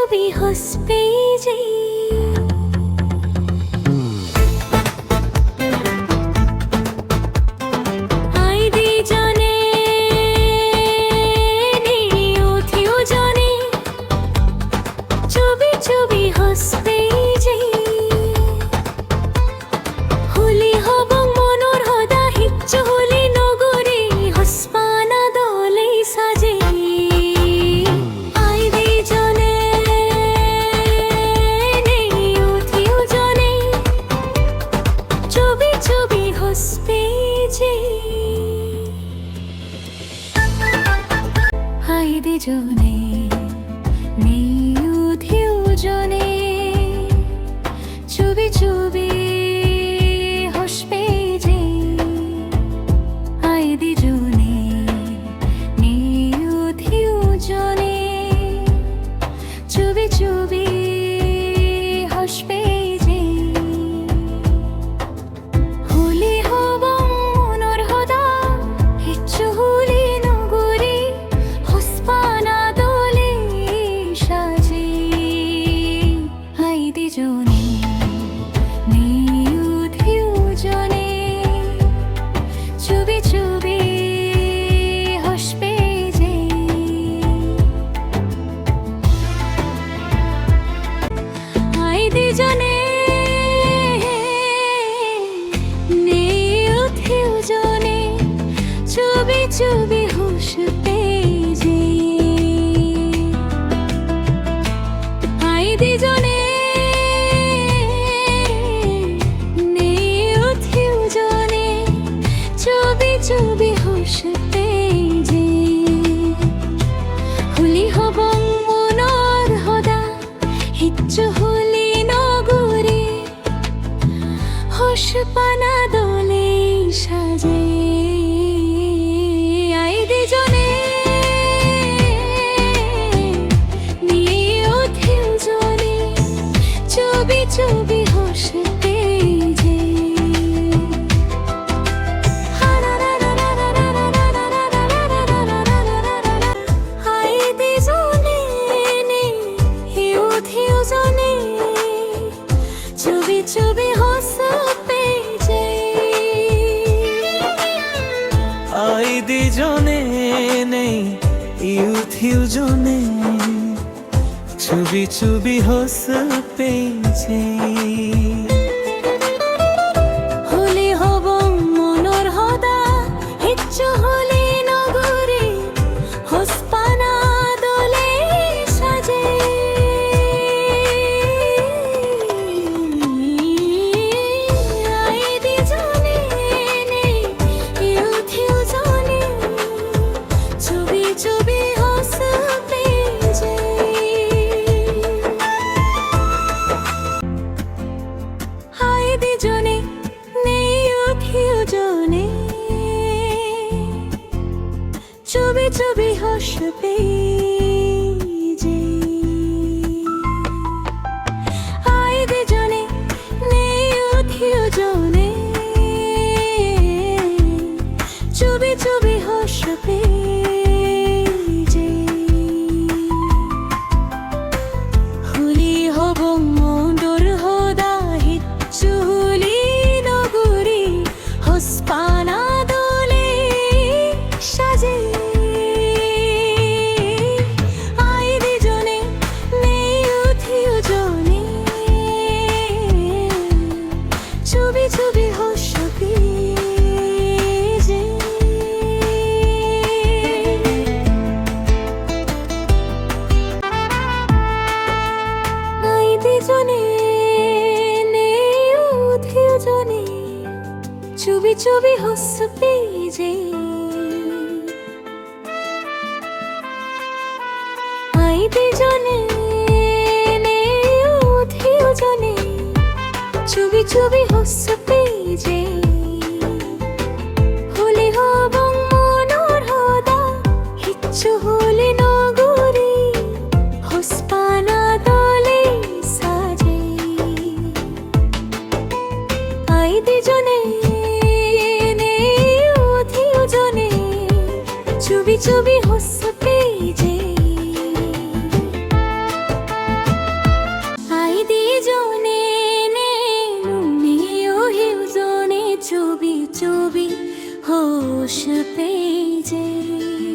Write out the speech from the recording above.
ছবি হস পেজে জনে নিউথিউ জনে ছবি ছবি হস পেজে আইদি জনে নিউথিউ জনে ছবি ছবি হস পেজে হুলি হব মনৰ হদা হিচ্ছু হুলি নগৰী জনে নিউথিউ জনে ছবি ছবি হস পেজে আইদি জনে নিউথিউ জনে ছবি ছবি হস পেজে আইদি জনে ছবি হস পেজে হুলি হব মনৰ হদা হিচ্ছু হুলি নগৰী হস পানা দলে সাজে আইদি জনে নিউথিউ জনে ছবি ছবি হস পেজে ছবি হস পেজে আইদি জনে নেই ইউথিউ জনে ছবি ছবি হস পেজে হুলি হব মনৰ হদা হিচ্ছু হুলি নগৰী হস পানা দলে সাজে জনে নিউথিউ জনে ছবি ছবি হস পেজে আইদি জনে নিউথিউ জনে ছবি ছবি হস পেজে হুলি হব মনৰ হদা হিচ্ছু পানা দলে সাজে আইদি জনে নিউথিউ জনে ছবি ছবি হস পেজে আইদি জনে নিউথিউ জনে ছবি ছবি হস পেজে আইদি জনে নিউথিউ জনে ছবি ছবি হস পেজে হুলি হব মনৰ হদা হিচ্ছু হুলি নগৰী হস পানা দলে সাজে আইদি জনে ছবি ছবি হস পেজে जो भी होश पे जे